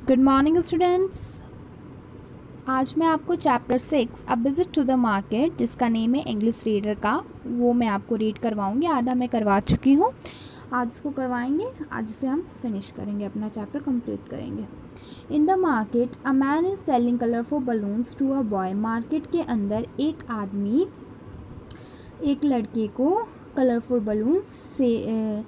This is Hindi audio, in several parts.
Good morning students. आज मैं आपको chapter 6 a visit to the market, जिसका नेम है इंग्लिश रीडर का, वो मैं आपको रीड करवाऊंगी। आधा मैं करवा चुकी हूँ, आज उसको करवाएंगे। आज से हम फिनिश करेंगे, अपना चैप्टर कंप्लीट करेंगे। In the market a man is selling colourful balloons to a boy. Market के अंदर एक आदमी एक लड़के को कलरफुल बलून्स से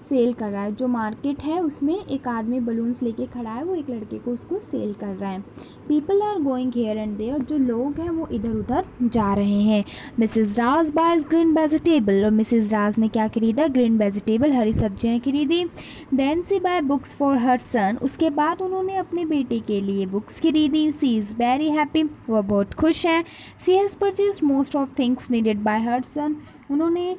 सेल कर रहा है। जो मार्केट है उसमें एक आदमी बलून्स लेके खड़ा है, वो एक लड़के को उसको सेल कर रहा है। People are going here and there, जो लोग हैं वो इधर उधर जा रहे हैं। Mrs Raj buys green vegetable, और मिसेस राज ने क्या खरीदा? ग्रीन वेजिटेबल, हरी सब्जियां खरीदी। Then she buy books for her son, उसके बाद उन्होंने अपने बेटे के लिए बुक्स खरीदी। सी इज़ वेरी हैप्पी, वह बहुत खुश हैं। She has purchase most of things needed by her son, उन्होंने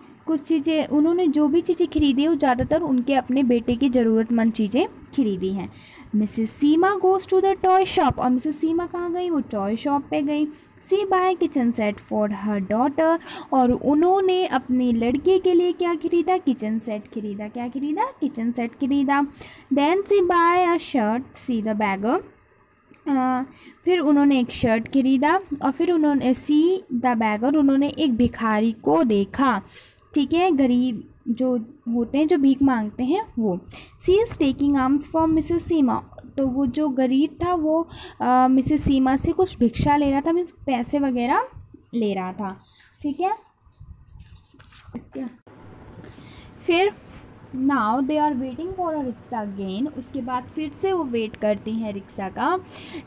जो भी चीज़ें खरीदी है वो ज़्यादातर उनके अपने बेटे की ज़रूरतमंद चीज़ें खरीदी हैं। Mrs Seema goes to the toy shop, और मिसेस सीमा कहाँ गई? वो टॉय शॉप पे गई। She buy kitchen set for her daughter, और उन्होंने अपनी लड़की के लिए क्या खरीदा? किचन सेट खरीदा। क्या खरीदा? किचन सेट खरीदा। Then she buy a shirt, see the beggar, फिर उन्होंने एक शर्ट खरीदा। और फिर उन्होंने सी द बैगर, उन्होंने एक भिखारी को देखा। ठीक है, गरीब जो होते हैं, जो भीख मांगते हैं वो। She is taking arms from Mrs Seema, तो वो जो गरीब था वो मिसेस सीमा से कुछ भिक्षा ले रहा था, मीन्स पैसे वगैरह ले रहा था। ठीक है, इसके फिर now they are waiting for a rickshaw again, उसके बाद फिर से वो वेट करती हैं रिक्शा का।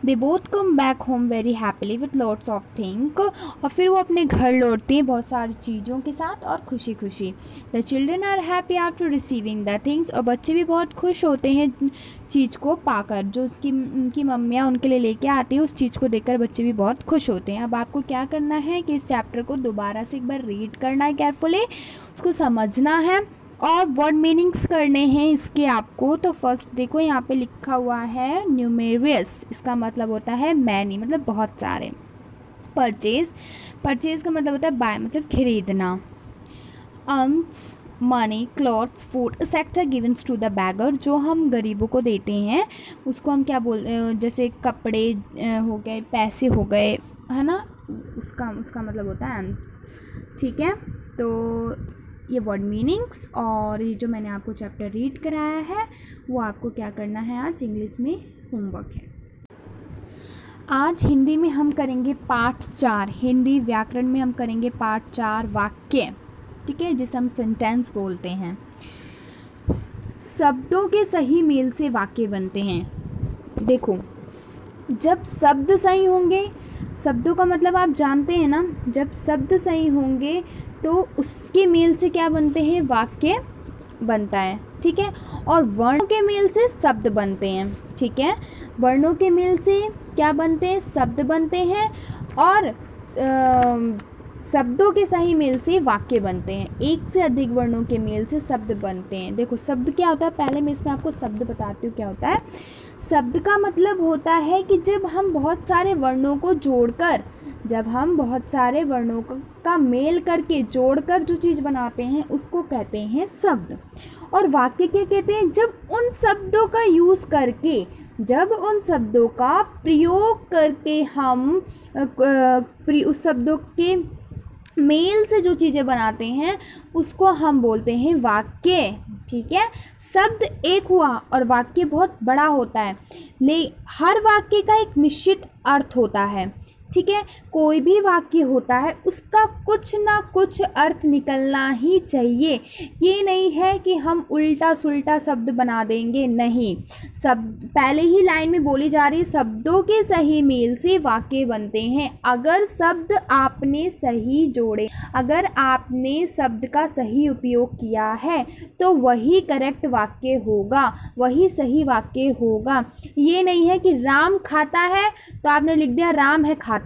They both come back home very happily with lots of thing, और फिर वो अपने घर लौटती हैं बहुत सारी चीज़ों के साथ और खुशी खुशी। The children are happy after receiving the things, और बच्चे भी बहुत खुश होते हैं चीज़ को पाकर, जो उनकी मम्मियाँ उनके लिए लेके आती है, उस चीज़ को देखकर बच्चे भी बहुत खुश होते हैं। अब आपको क्या करना है कि इस चैप्टर को दोबारा से एक बार रीड करना है केयरफुली, उसको समझना है और वर्ड मीनिंग्स करने हैं इसके आपको। तो फर्स्ट देखो, यहाँ पे लिखा हुआ है न्यूमेरियस, इसका मतलब होता है मैनी, मतलब बहुत सारे। परचेज का मतलब होता है बाय, मतलब खरीदना। Earns money, clothes, food, etcetera gives to the beggar, जो हम गरीबों को देते हैं उसको हम क्या जैसे कपड़े हो गए, पैसे हो गए, है ना, उसका मतलब होता है अर्न्स। ठीक है, तो ये वर्ड मीनिंग्स और ये जो मैंने आपको चैप्टर रीड कराया है वो आपको क्या करना है, आज इंग्लिश में होमवर्क है। आज हिंदी में हम करेंगे पार्ट 4, हिंदी व्याकरण में हम करेंगे पार्ट 4 वाक्य। ठीक है, जिसे हम सेंटेंस बोलते हैं। शब्दों के सही मेल से वाक्य बनते हैं। देखो, जब शब्द सही होंगे, शब्दों का मतलब आप जानते हैं ना, जब शब्द सही होंगे तो उसके मेल से क्या बनते हैं? वाक्य बनता है। ठीक है, और वर्णों के मेल से शब्द बनते हैं। ठीक है, वर्णों के मेल से क्या बनते हैं? शब्द बनते हैं, और शब्दों के सही मेल से वाक्य बनते हैं। एक से अधिक वर्णों के मेल से शब्द बनते हैं। देखो, शब्द क्या होता है, पहले मैं इसमें आपको शब्द बताती हूँ क्या होता है। शब्द का मतलब होता है कि जब हम बहुत सारे वर्णों को जोड़कर, जब हम बहुत सारे वर्णों का मेल करके जोड़कर जो चीज़ बनाते हैं उसको कहते हैं शब्द। और वाक्य क्या कहते हैं? जब उन शब्दों का यूज़ करके, जब उन शब्दों का प्रयोग करके हम उस शब्दों के मेल से जो चीज़ें बनाते हैं उसको हम बोलते हैं वाक्य। ठीक है, शब्द एक हुआ और वाक्य बहुत बड़ा होता है, हर वाक्य का एक निश्चित अर्थ होता है। ठीक है, कोई भी वाक्य होता है उसका कुछ ना कुछ अर्थ निकलना ही चाहिए। ये नहीं है कि हम उल्टा सुल्टा शब्द बना देंगे, नहीं। शब्द पहले ही लाइन में बोली जा रही है, शब्दों के सही मेल से वाक्य बनते हैं। अगर शब्द आपने सही जोड़े, अगर आपने शब्द का सही उपयोग किया है तो वही करेक्ट वाक्य होगा, वही सही वाक्य होगा। ये नहीं है कि राम खाता है तो आपने लिख दिया राम है खाता,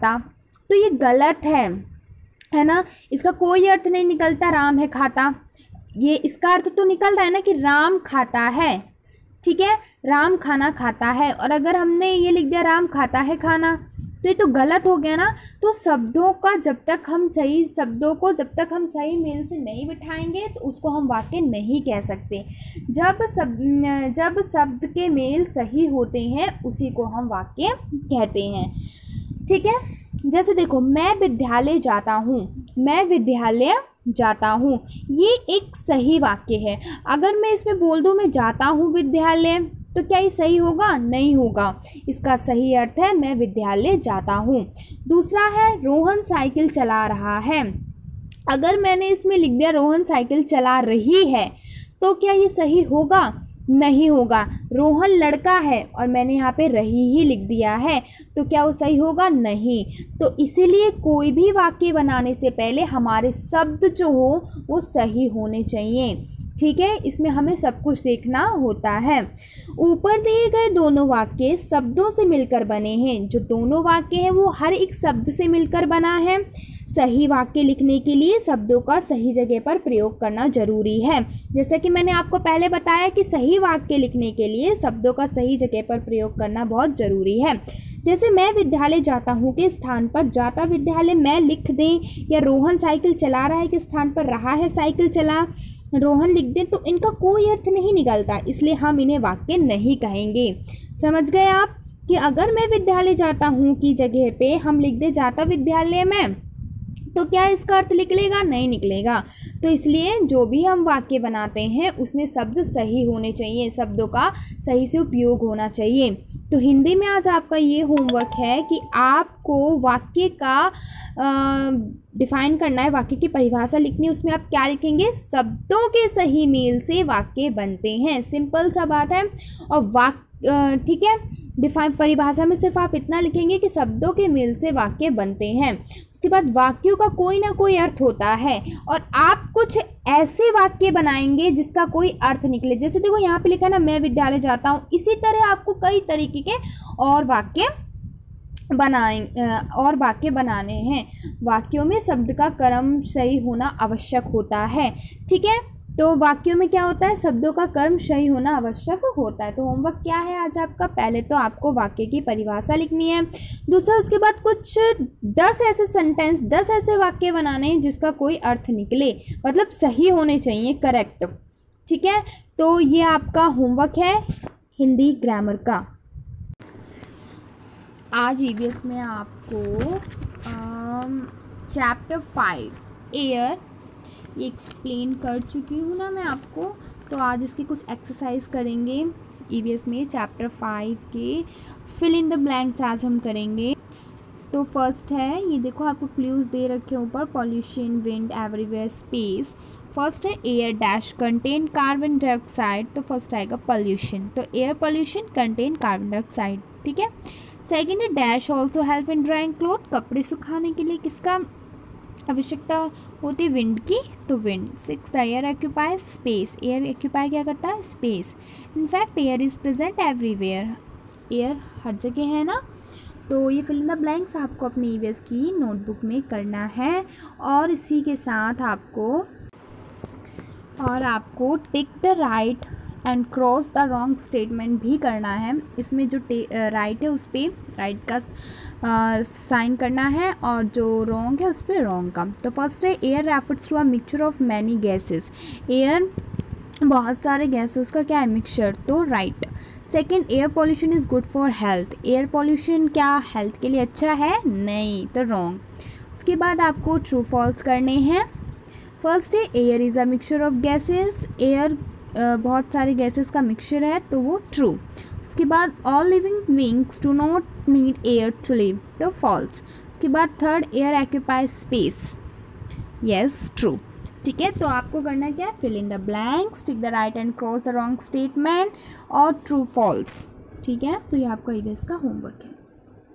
तो ये गलत है ना। इसका कोई अर्थ नहीं निकलता राम है खाता, ये इसका अर्थ तो निकल रहा है ना कि राम खाता है। ठीक है, राम खाना खाता है, और अगर हमने ये लिख दिया राम खाता है खाना, तो तो ये तो गलत हो गया ना। तो शब्दों का जब तक हम सही मेल से नहीं बिठाएंगे तो उसको हम वाक्य नहीं कह सकते। जब शब्द के मेल सही होते हैं उसी को हम वाक्य कहते हैं। ठीक है, जैसे देखो, मैं विद्यालय जाता हूँ, ये एक सही वाक्य है। अगर मैं इसमें बोल दूँ मैं जाता हूँ विद्यालय, तो क्या ये सही होगा? नहीं होगा। इसका सही अर्थ है मैं विद्यालय जाता हूँ। दूसरा है रोहन साइकिल चला रहा है। अगर मैंने इसमें लिख दिया रोहन साइकिल चला रही है, तो क्या ये सही होगा? नहीं होगा। रोहन लड़का है और मैंने यहाँ पे रही ही लिख दिया है, तो क्या वो सही होगा? नहीं। तो इसीलिए कोई भी वाक्य बनाने से पहले हमारे शब्द जो हो वो सही होने चाहिए। ठीक है, इसमें हमें सब कुछ देखना होता है। ऊपर दिए गए दोनों वाक्य शब्दों से मिलकर बने हैं। जो दोनों वाक्य हैं वो हर एक शब्द से मिलकर बना है। सही वाक्य लिखने के लिए शब्दों का सही जगह पर प्रयोग करना जरूरी है। जैसा कि मैंने आपको पहले बताया कि सही वाक्य लिखने के लिए शब्दों का सही जगह पर प्रयोग करना बहुत जरूरी है। जैसे मैं विद्यालय जाता हूँ के स्थान पर जाता विद्यालय मैं लिख दें, या रोहन साइकिल चला रहा है के स्थान पर रहा है साइकिल चला रोहन लिख दें, तो इनका कोई अर्थ नहीं निकलता, इसलिए हम इन्हें वाक्य नहीं कहेंगे। समझ गए आप कि अगर मैं विद्यालय जाता हूँ की जगह पे हम लिख दें जाता विद्यालय में, तो क्या इसका अर्थ निकलेगा? नहीं निकलेगा। तो इसलिए जो भी हम वाक्य बनाते हैं उसमें शब्द सही होने चाहिए, शब्दों का सही से उपयोग होना चाहिए। तो हिंदी में आज आपका ये होमवर्क है कि आपको वाक्य का डिफाइन करना है, वाक्य की परिभाषा लिखनी है। उसमें आप क्या लिखेंगे? शब्दों के सही मेल से वाक्य बनते हैं। सिंपल सा बात है। और ठीक है, डिफाइन परिभाषा में सिर्फ आप इतना लिखेंगे कि शब्दों के मेल से वाक्य बनते हैं। उसके बाद वाक्यों का कोई ना कोई अर्थ होता है और आप कुछ ऐसे वाक्य बनाएंगे जिसका कोई अर्थ निकले। जैसे देखो यहाँ पे लिखा है ना मैं विद्यालय जाता हूँ, इसी तरह आपको कई तरीके के और वाक्य बनाने हैं। वाक्यों में शब्द का क्रम सही होना आवश्यक होता है। ठीक है, तो वाक्यों में क्या होता है? शब्दों का क्रम सही होना आवश्यक होता है। तो होमवर्क क्या है आज आपका? पहले तो आपको वाक्य की परिभाषा लिखनी है। दूसरा, उसके बाद कुछ 10 ऐसे वाक्य बनाने हैं जिसका कोई अर्थ निकले, मतलब सही होने चाहिए, करेक्ट। ठीक है, तो ये आपका होमवर्क है हिंदी ग्रामर का। आज ईवीएस में आपको चैप्टर 5 एयर ये एक्सप्लेन कर चुकी हूँ ना मैं आपको। तो आज इसकी कुछ एक्सरसाइज करेंगे ईवीएस में चैप्टर 5 के फिल इन द ब्लैंक्स आज हम करेंगे। तो फर्स्ट है, ये देखो आपको क्लूज दे रखे ऊपर, pollution, wind, everywhere, space. First है air dash contain carbon dioxide, तो फर्स्ट आएगा पॉल्यूशन। तो air pollution contain carbon dioxide. ठीक है, सेकेंड है dash also help in drying cloth, कपड़े सुखाने के लिए किसका आवश्यकता होती है? विंड की, तो wind. 6 air occupy space, air occupy क्या करता है? Space. In fact air is present everywhere, air हर जगह है ना। तो ये फिल इन द ब्लैंक्स आपको अपनी ईवीएस की नोटबुक में करना है। और इसी के साथ आपको टिक the right and cross the wrong statement भी करना है। इसमें जो राइट है उस पर राइट का साइन करना है और जो रॉन्ग है उस पर रॉन्ग का। तो फर्स्ट है air refers to a mixture of many gases, air बहुत सारे गैसेस का क्या है? मिक्सचर, तो right. Second, air pollution is good for health, air pollution क्या हेल्थ के लिए अच्छा है? नहीं, तो रॉन्ग। उसके बाद आपको ट्रू फॉल्स करने हैं। फर्स्ट है air is a mixture of gases, air बहुत सारे गैसेस का मिक्सचर है, तो वो ट्रू। उसके बाद all living beings do not need air to live, तो फॉल्स। उसके बाद third, air occupy space, yes true. ठीक है, तो आपको करना क्या है? Fill in the blanks, tick the right and cross the wrong statement और ट्रू फॉल्स। ठीक है, तो ये आपका ईवीएस का होमवर्क है।